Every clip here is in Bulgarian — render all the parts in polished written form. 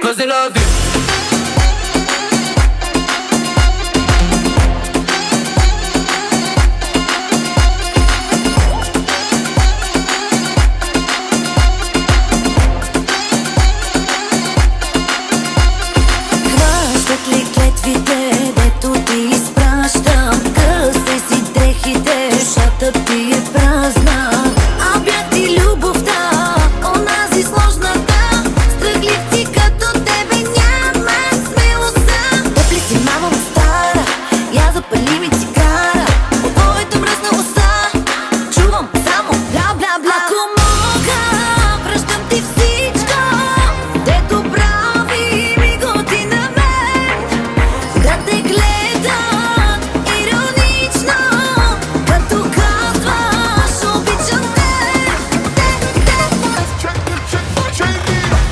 cause they love you. Хващат ли клетвите, дето ти изпращам? Късай си дрехите, душата ти е празна. А бях ти любовта, онази сложната. Страхливци като тебе нямат смелостта. Тъпли си мамо стара, я запали ми цигара. От твоето мръсна уста чувам само бла-бла-бла. Ако мога, връщам ти всичко, дето прави миготи на мен. Да те гледат иронично, като казваш обичам те.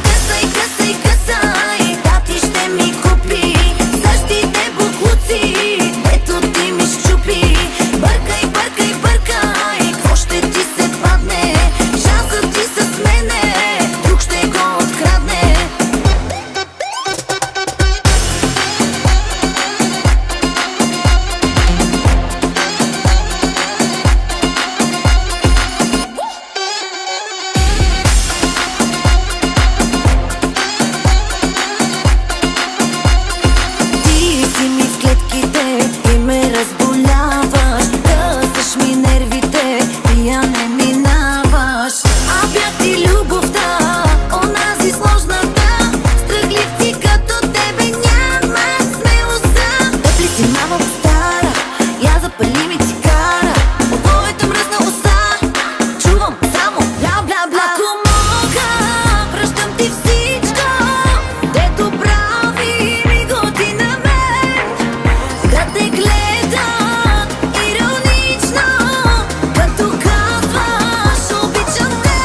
Късай, късай, късай, тати ще ми купи същите буклуци, ето ти ми щупи. Бъркай, бъркай, бъркай, какво ще ти се падне? Шансът ти с мене, друг ще го открадне. Ти си ми в клетките и ме разболяваш. Късаш ми нервите и я не минаваш. А бях ти любовта, онази сложната. Страхливци като тебе нямат смелостта. Тъпли си мамо стара, я запали ми цигара. От твоето мръсна уста чувам само бла-бла-бла. Ако мога, връщам ти всичко, дето прави миготи на мен. Да те гледат иронично, като казваш обичам те.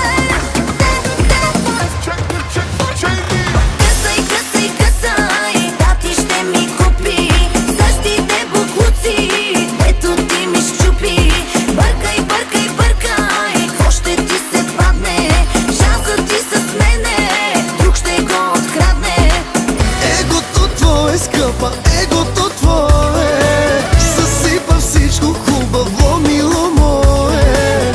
Късай, късай, късай, тати ще ми купи същите буклуци, ето ти ми щупи. Бъркай, бъркай, бъркай, какво ще ти се падне? Шансът ти с мене, друг ще го открадне. Егото твое, скъпа, егото твое съсипа всичко хубаво, мило мое.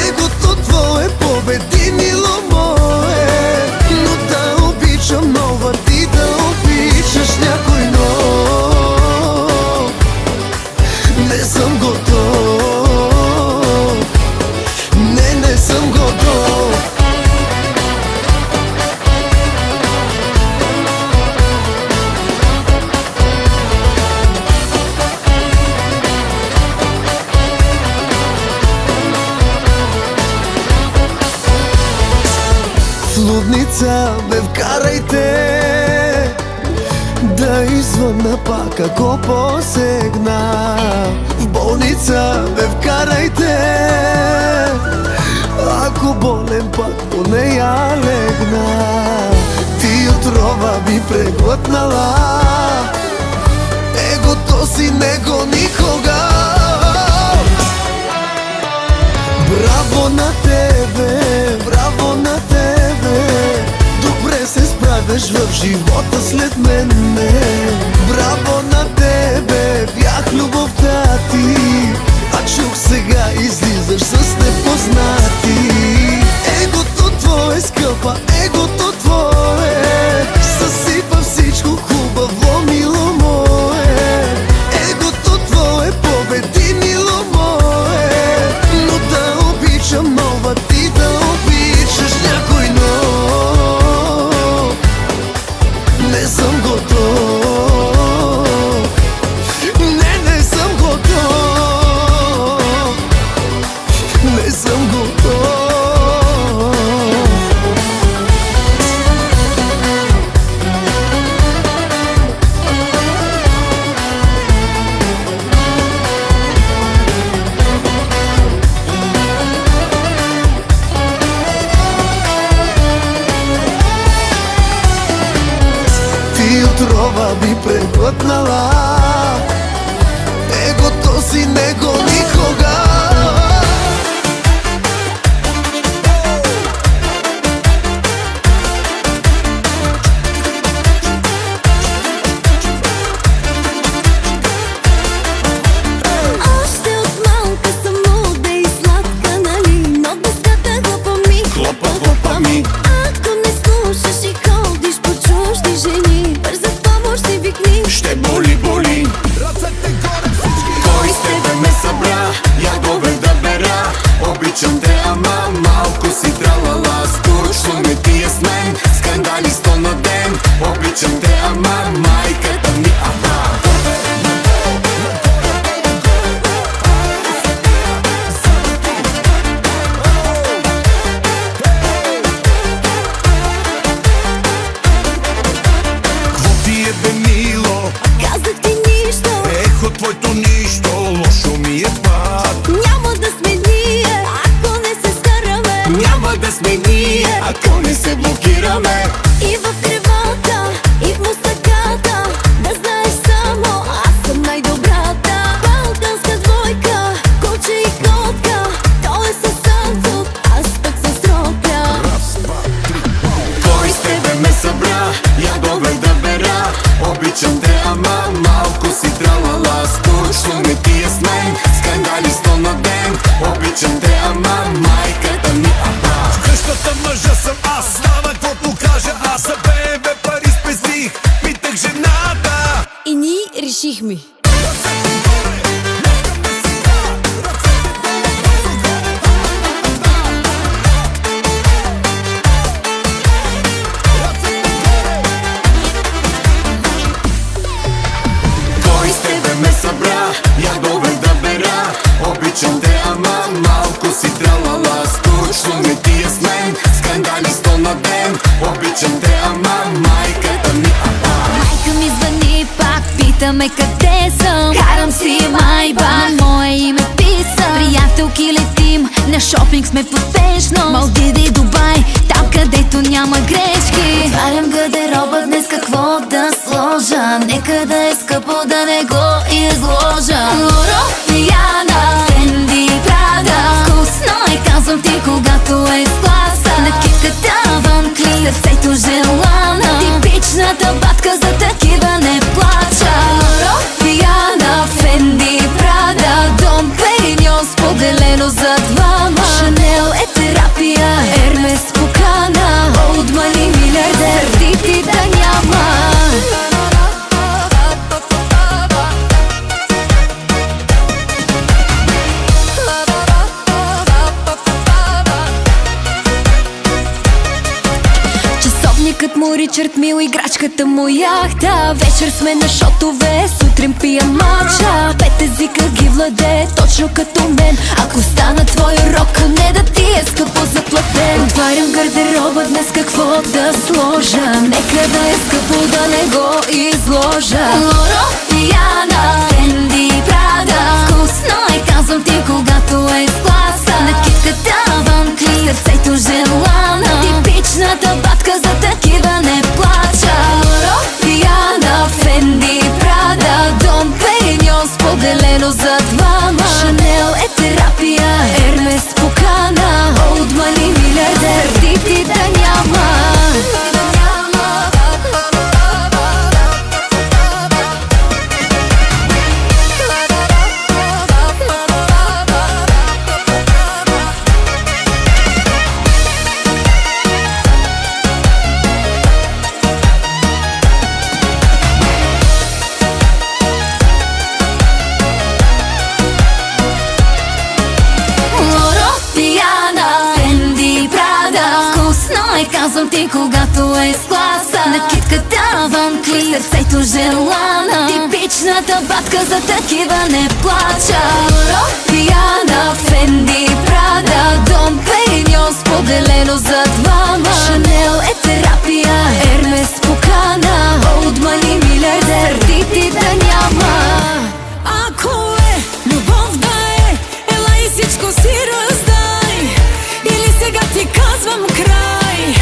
Егото твое победи, мило мое. Но да обичам нова, ти да обичаш някой нов. Не съм готов, не съм готов. В лудница ме вкарайте, да извънна пак ако посегна. В болница ме вкарайте, ако болен пак по нея легна. Ти отрова би преглътнала, егото си него никога. Браво на тебе, браво на тебе, добре се справяш в живота след мене. Браво на тебе, бях любовта ти, а чух сега излизаш с непознати. Егото твое, скъпа, егото твое съсипа всичко хубаво, мило мое. Егото твое победи, мило мое. Но да обичам нова, ти да обичаш някой нов. Не съм готов, не съм готов, не съм готов. Ти отрова би преглътнала, егото си него никога. изпиваме. И в кревата, и в мустаката, да знаеш само, аз съм най-добрата. Балканска двойка, куче и котка, той е със Санцов, аз пък с Рокля. Кой с тебе ме събра, ядове да бера. Обичам те, ама малко си тралала. Скучно ми ти е с мен, скандали 100 на ден. Обичам те, ама майката ми аба. В къщата мъжа съм аз, става каквото кажа аз. А бебе пари спестих, питах жената. И ние решихме. Кой с тебе ме събра, ядове да бера. Обичам те, ама малко си тралала. Скучно ми ти е с мен, скандали 100 на ден. Обичам те, ама майката ми аба. Майка ми звъни пак, питаме къде съм. Карам си майбан, мое име писа. Приятелки летим, на шопинг сме поспешно. Малдиви, Дубай, там където няма грешки. Отварям гардероба днес, какво да сложа. Нека да е скъпо, да не го изложа. Лоро, Диана, Фенди, Прада. Вкусно е, казвам ти, когато е с класа. Накидката Ван Клин, сърцето желана. Типичната батка, за такива не плача. Лоро, Диана, Фенди, Прада. Дом Периньон, споделено за двама. Шанел е терапия, Ермес покана. Олд мани милиардер, ти да няма. Часовникът му Ричард Мил, играчката му яхта. Вечер сме на шотове, сутрин пия матча. 5 езика ги владее, точно като мен. Ако стана твой рок, не да ти е скъпо заплатен. Отварям гардероба днес, какво да сложа. Нека да е скъпо, да не го изложа. Лоро, Диана, Фенди, Прада. Вкусно е, казвам ти, когато е с класа. Накидката Ван Клин, сърцето желана. Типичната батка, за такива не плача. Лоро, Диана, Фенди, Прада. Дом Периньон, споделено за двама. Шанел е терапия, Ермес покана. Олд мани милиардер, ти да няма. Лоро, Диана, Фенди, Прада. Вкусно е, казвам ти, когато е с класа. Накидката Ван Клин, сърцето желана. Типичната батка, за такива не плача. Лоро, Диана, Фенди, Прада. Дом Периньон, споделено за двама. Шанел е терапия, Ермес покана. Олд мани милиардер, ти да няма. Ако е любов да е, ела и всичко си раздай. Или сега ти казвам край.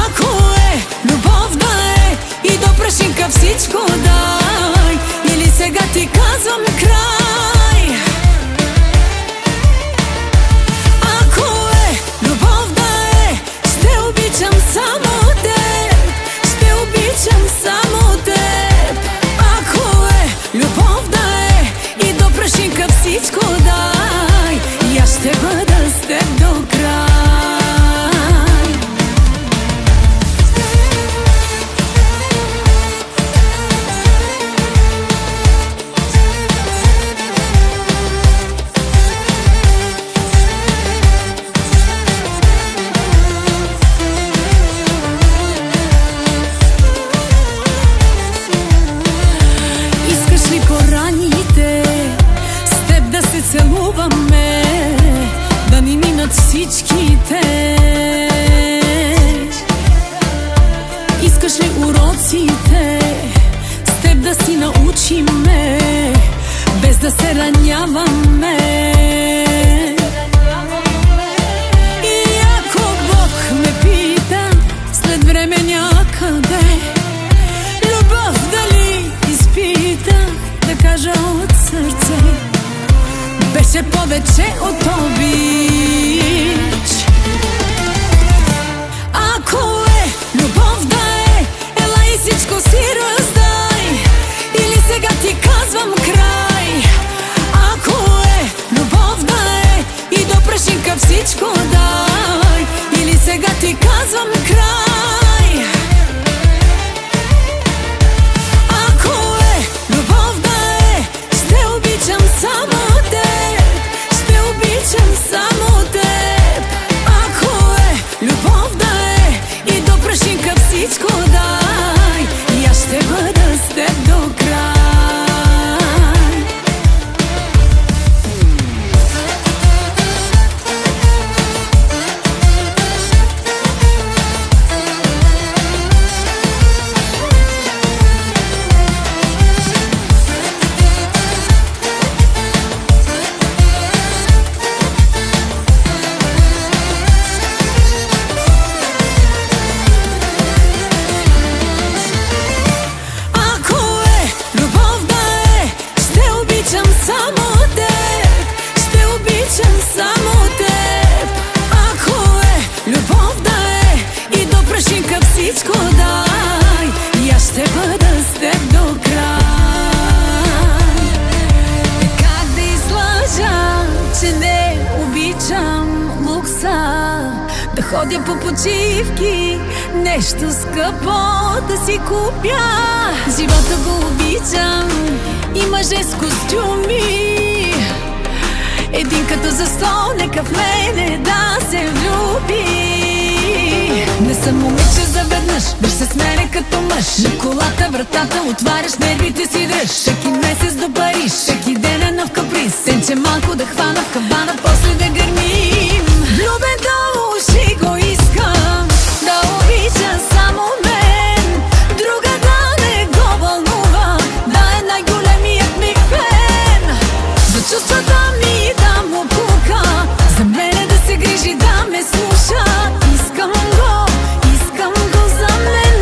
Ако е любов да е, и до прашинка всичко дай. Или сега ти казвам край. Ако е любов да е, ще обичам само теб. Ще обичам само теб. Ако е любов да е, и до прашинка всичко дай. И аз ще бъда с теб до край. Искаш ли по раните с теб да се целуваме, да ни минат всичките? Искаш ли уроците с теб да си научиме, без да се раняваме? И ако Бог ме пита след време Може повече от обич. Ако е любов да е, ела и всичко си раздай. Или сега ти казвам край. Ако е любов да е, и до прашинка всичко дай. Или сега ти казвам край. Ако е любов да е, ще обичам само теб. Ще обичам само теб. Ако е любов да е, и до прашинка всичко дай. И аз ще бъда с теб до край. Само теб, ще обичам само теб. Ако е любов да е, и до прашинка всичко дай. И аз ще бъда с теб до край. Как да излъжа, че не обичам лукса, да ходя по почивки, нещо скъпо да си купя. Живота го обичам и мъже с костюми, един като за стол, нека в мене да се влюби. Не съм момиче заведнъж, дръж се с мене като мъж. На колата вратата отваряш, нервите си дръж. Всеки месец до Париж, всеки ден е нов каприз. Сенче малко да хвана в кабана, после да гърмим. Влюбен до уши го искам, да обича само мен. Друга да не го вълнува, да е най-големият ми фен. За чувствата ми да му пука, за мене да се грижи, да ме слуша. Искам го за мен.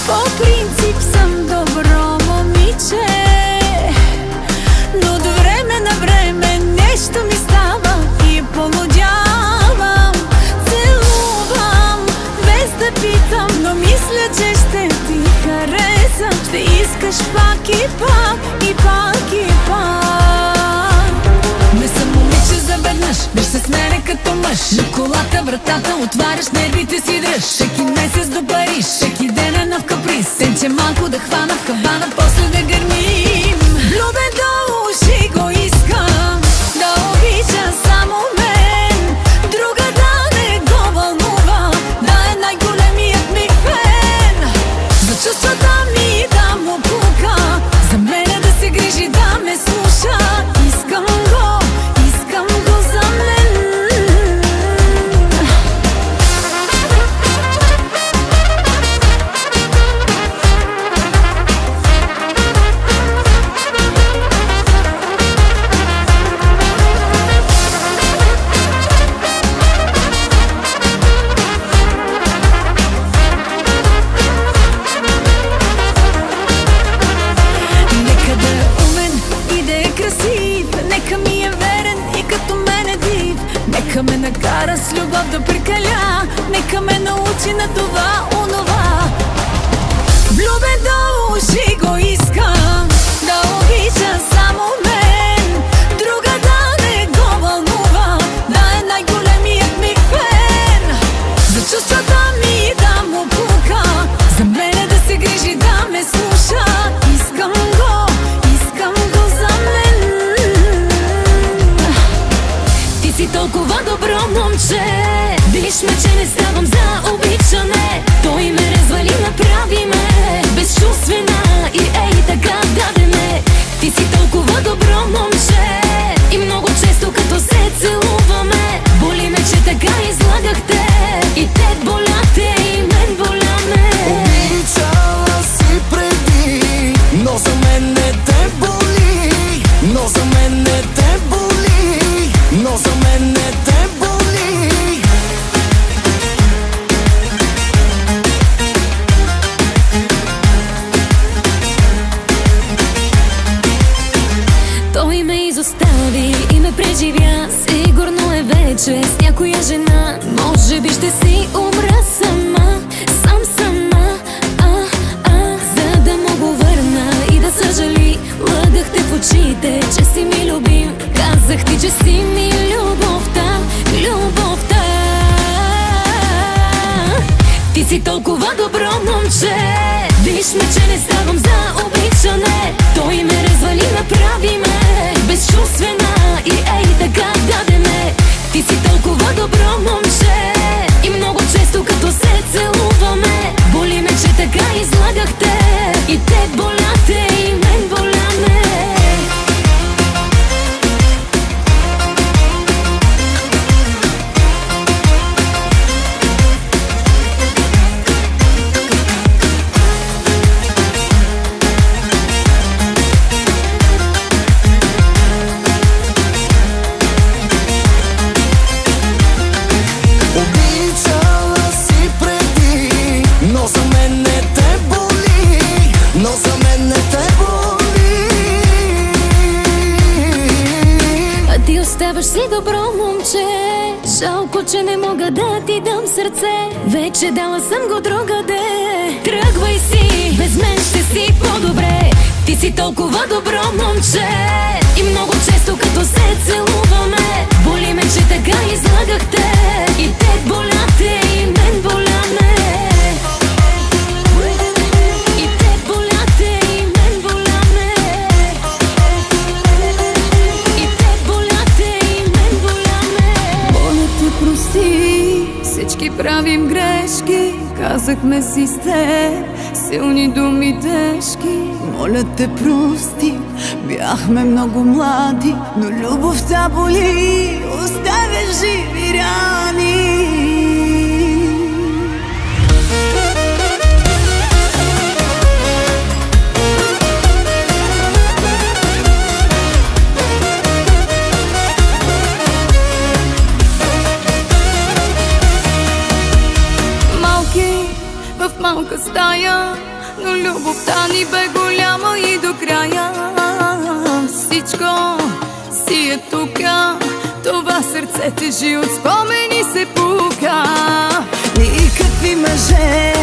По принцип съм добро момиче, но от време на време нещо ми става и полудявам. Целувам без да питам, но мисля, че ще ти хареса. Ще искаш пак и пак, и пак, и пак. Не съм момиче заведнъж, дръж се с мене като мъж. На колата вратата отваряш, нервите си дръж. Всеки месец до Париж, всеки ден е нов каприз. Сенче малко да хвана в кабана, после да гърмим. Влюбен до уши го искам, да обича само мен. Друга да не го вълнува, да е най-големият ми фен. За чувствата ми да му пука, за мене да се грижи, да ме слуша. Искам го за мен. Нека да е умен и да е красив, нека ми е верен и като мен е див. Нека ме накара с любов да прекаля, нека ме научи на това, онова. Влюбен до уши го искам, да обича само мен. Друга да не го вълнува, да е най-големият ми фен. За чувствата ми да му пука, за мене да се грижи, да ме слуша. Искам го за мен. Ти си толкова добро момче, виж ме, че не ставам за обичане. остави и ме преживя. Сигурно е вече с някоя жена. Може би ще си умра сама, сама. За да му го върна и да съжали. Лъгах те в очите, че си ми любим. Казах ти, че си ми любовта, любовта. Ти си толкова добро момче. Виж ме, че не ставам за обичане. Той ме развали, направи ме безчувствена и ей така даде ме. Ти си толкова добро момче. И много често като се целуваме, боли ме, че така излагахте. И те боляте, и мен боляме. Обичала си преди, но за мен не те боли, но за мен не те боли. А ти оставаш си добро момче. Жалко, че не мога да ти дам сърце. Вече дала съм го другаде. Тръгвай си, без мен ще си по-добре. Ти си толкова добро момче. И много често като се целуваме, боли ме, че така излагахте. И те боляте, и мен боляме. И те боляте, и мен боляме. И те боляте, и мен боляме. Моля те, прости, всички правим грешки. Казахме си с теб силни думи тежки. Моля те, прости, бяхме много млади, но любовта боли, оставя живи рани. Малки в малка стая, но любовта ни бе голяма и до края. Всичко си е тука, това сърце тежи от спомени се пука. Никакви мъже,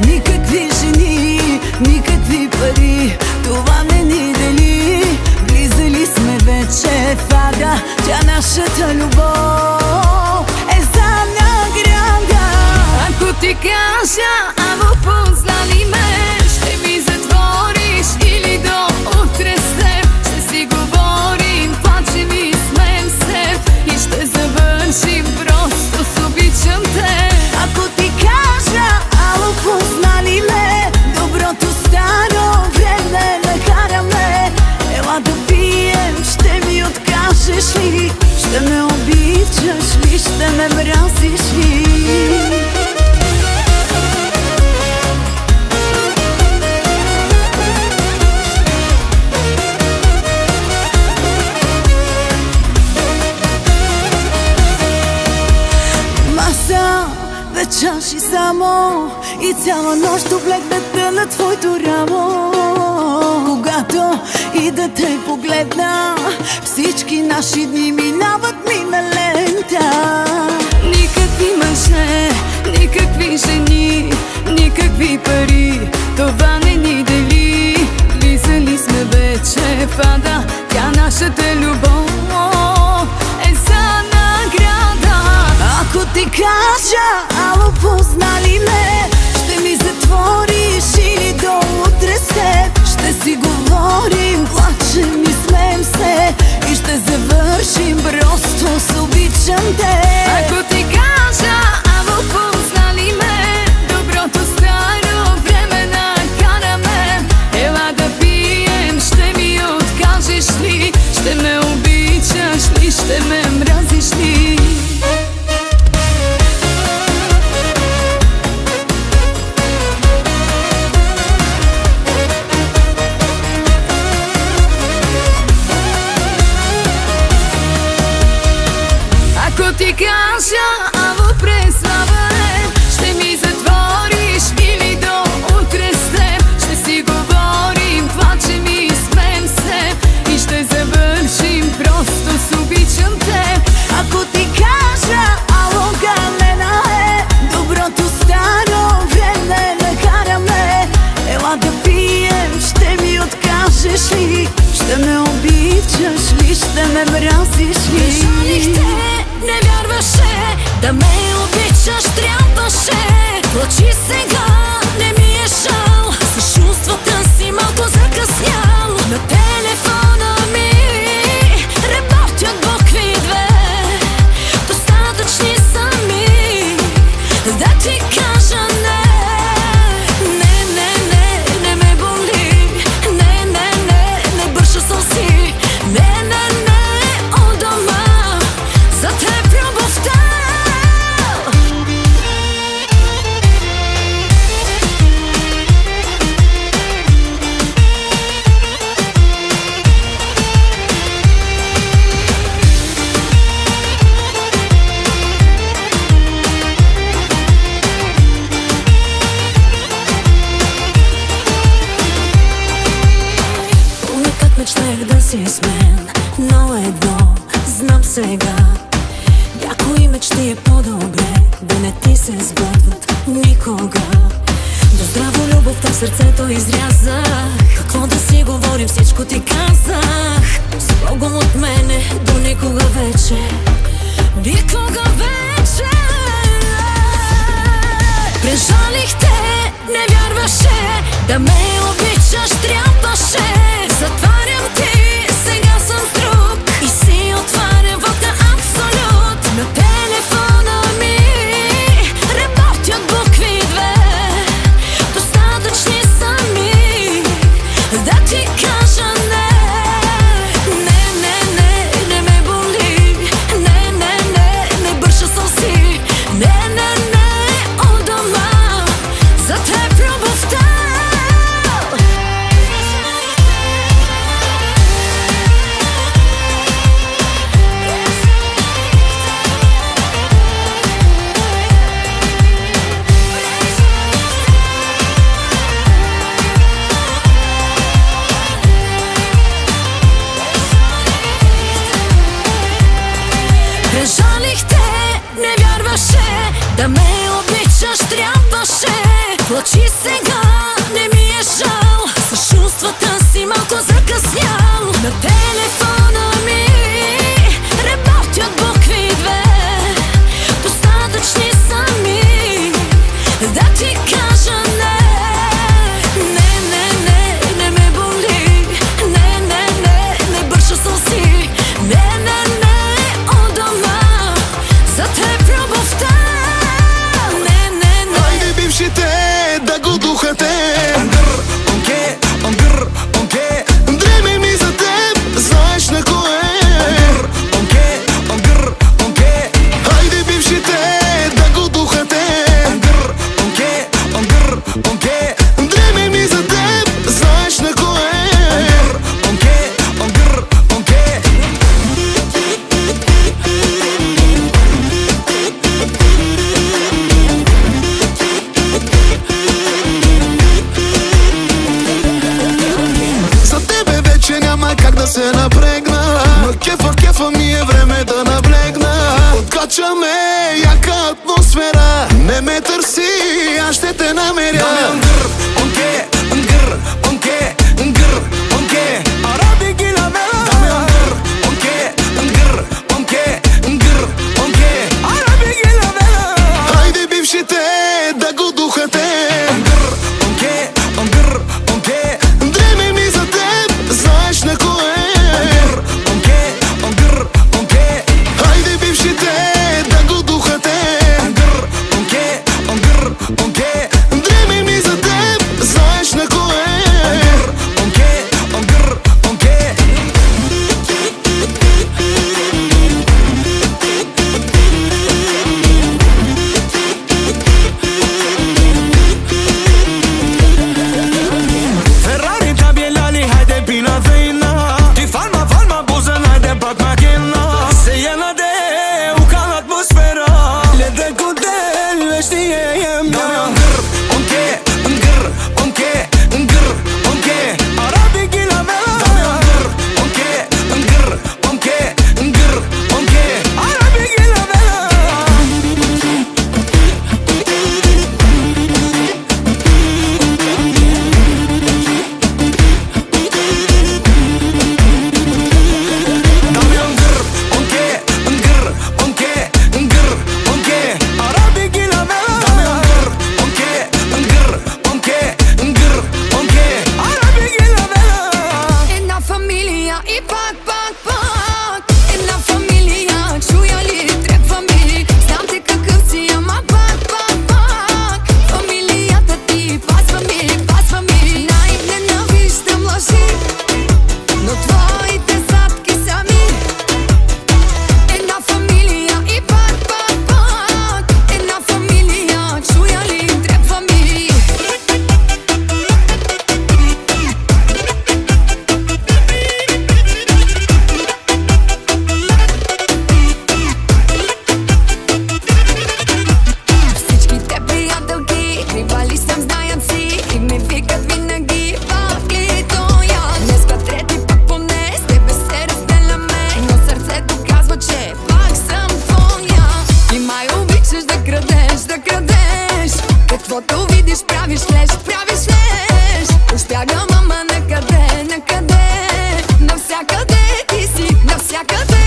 никакви жени, никакви пари, това не ни дели. Влизали сме вече в ада, тя нашата любов е за награда. Ако ти кажа, ало познали ме, ще ми затвориш или до утре с теб. Ще си говорим, плачем и смеем се и ще завършим просто с обичам те. Ако ти кажа, ало познали ме, доброто старо време накараме. Ела да пием, ще ми откажеш ли? Ще ме обичаш ли? Ще ме мразиш ли? Две чаши само и цяла нощ облегната на твоето рамо. Когато и да те погледна, всички наши дни минават ми на лента. Никакви мъже, никакви жени, никакви пари, това не ни дели. Влизали сме вече в ада, тя нашата любов е за награда. Ако ти кажа, ало познали ме, ще ми затвориш или до утре с теб. Ще си говорим, плачем и смеем се и ще завършим просто с обичам те. Ако ти кажа, ало познали ме, доброто старо време накараме. Ела да пием, ще ми откажеш ли? Ще ме обичаш ли? Ще ме мразиш ли? кажеш ли? Ще ме обичаш ли? Ще ме мразиш ли? Жалих те, не вярваше да ме обичаш, трябваше. Плачи сега, не ми е жал, с чувствата си малко закъснял. На телефона ми работят букви две, достатъчни са ми да ти кажа не. Не, не, не, не ме боли. Не, не, не, не бърша сълзи. Не, не, не, у дома за теб любовта. Помня как мечтаях да си с мен, но едно знам сега: някои мечти е по-добре да не ти се сбъдват никога. До здраво любовта в сърцето изрязах, какво да си говорим, всичко ти казах. С Богом от мене до никога вече, никога вече. Прежалих те, не вярваше да ме обичаш, трябваше. Затварям ти, сега съм с друг и си отварям вод на абсолют. На телефона ми работят букви две, достатъчни са ми да ти кажа не. Не, не, не, не ме боли. Не, не, не, не бърша сълзи. Не, не, не, у дома за теб любовта. Прежалих те, не вярваше да ме обичаш, трябваше. Плачи сега, не ми е жал, с чувствата си малко закъснял. На телефона ми работят букви две, достатъчни са ми да ти кажа не. Не, не, не, не ме боли. Не, не, не, не бърша сълзи. Не, не, не, у дома за теб любовта. Не, не, не. Хайде бившите да го духате. Онгър, онке, онгър, онке. Дреме ми за теб, знаеш на кое. Онгър, онке, онгър, онке. Хайде бившите да го духате. Онгър, онке, онгър, онке. Дреме ми за теб, знаеш на кое. Онке, онгър, онке. За тебе вече няма как да се напрегна. На кефа ми е време да наблегна. Откачаме яка атмосфера. Не ме търси, аз ще те намеря. Онгър, онке, онгър, онке, онгър, онке. Араби ги навела. Даме онгър, онке, онгър, онке, онгър, онке. Араби ги навела. Хайде бившите да го духате. Онгър, онке, онгър, онке. Дреме ми за теб, знаеш на кое. Онгър, онке, онгър, онке. Хайде бившите да го духате. Онгър, онке, онгър, онке. Дреме ми за теб, знаеш бягам, ама накъде, накъде? Навсякъде ти си, навсякъде.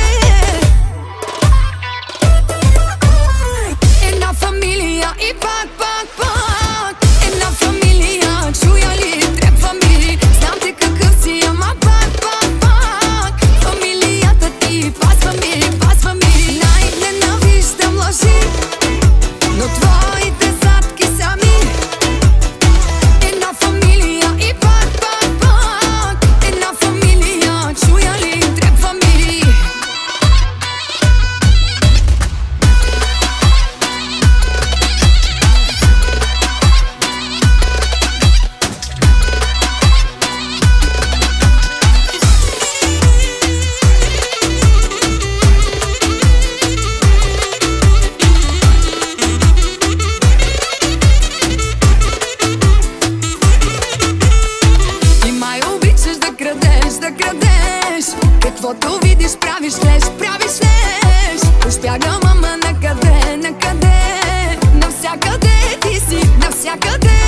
Една фамилия и пак, пак, пак. Една фамилия, чуя ли, трябва ми. Знам те какъв си, ама пак, пак, пак. Фамилията ти пасва ми, пасва ми. Най-ненавиждам лъжи, но твоите задки са ми. Една фамилия и пак, пак, пак. Една фамилия, чуя ли, трябва ми. И май обичаш да крадеш, да крадеш. Каквото видиш, правиш леш, правиш леш. Уж бягам, ама накъде, накъде? Навсякъде ти си, навсякъде.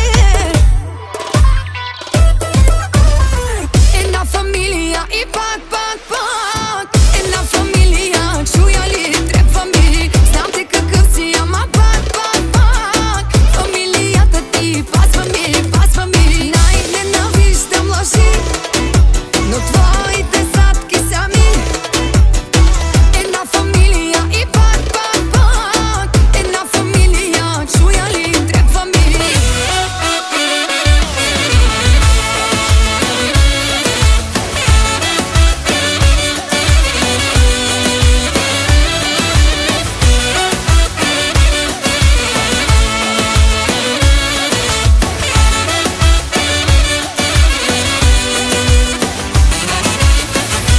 Една фамилия и пак, пак, пак. Една фамилия, чуя ли, трябва ми. Знам те какъв си, ама пак, пак, пак. Фамилията ти пасва ми, пасва ми. Най-ненавиждам лъжи, но твоите задки са ми. Една фамилия и пак, пак, пак. Една фамилия, чуя ли, трябва ми.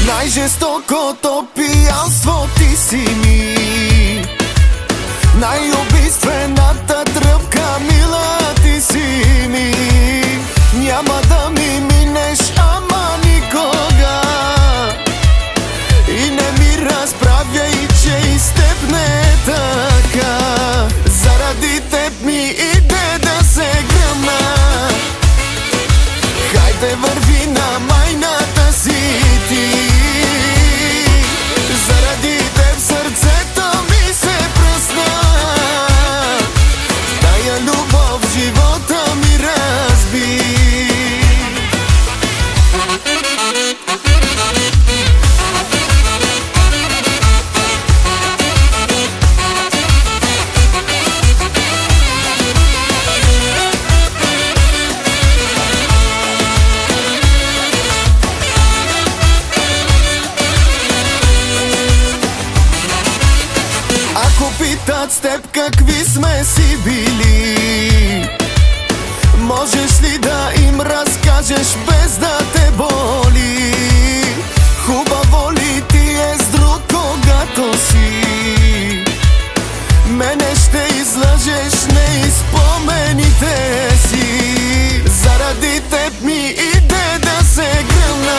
Най-жестокото пиянство ти си ми. Най-убийствената тръпка, мила ти си ми. Няма да ми минеш, ама никога. И не ми разправяй, че и с теб не е така. Заради теб ми иде да се гръмна. Хайде върви на майната си ти. Заради теб сърцето ми се пръсна. Тая любов живота ми разби. Ако питат с теб какви сме си били, можеш ли да им разкажеш без да те боли? Хубаво ли ти е с друг, когато си? Мене ще излъжеш, не и спомените си. Заради теб ми иде да се гръмна.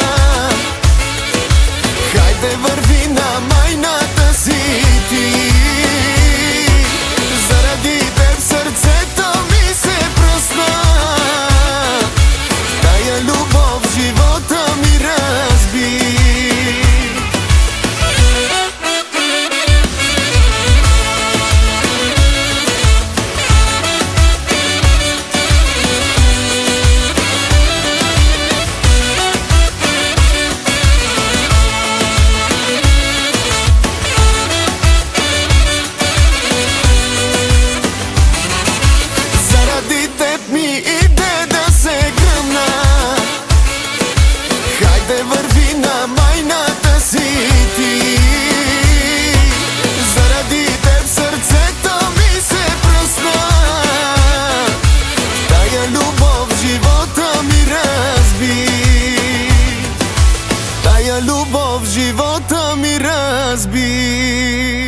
Хайде върви на майната си ти. Заради теб сърцето ми се пръсна. Тая любов живота ми разби. Заради теб ми иде да се гръмна. Хайде върви на майната си ти. Заради теб сърцето ми се пръсна. Тая любов живота ми разби. Тая любов живота ми разби.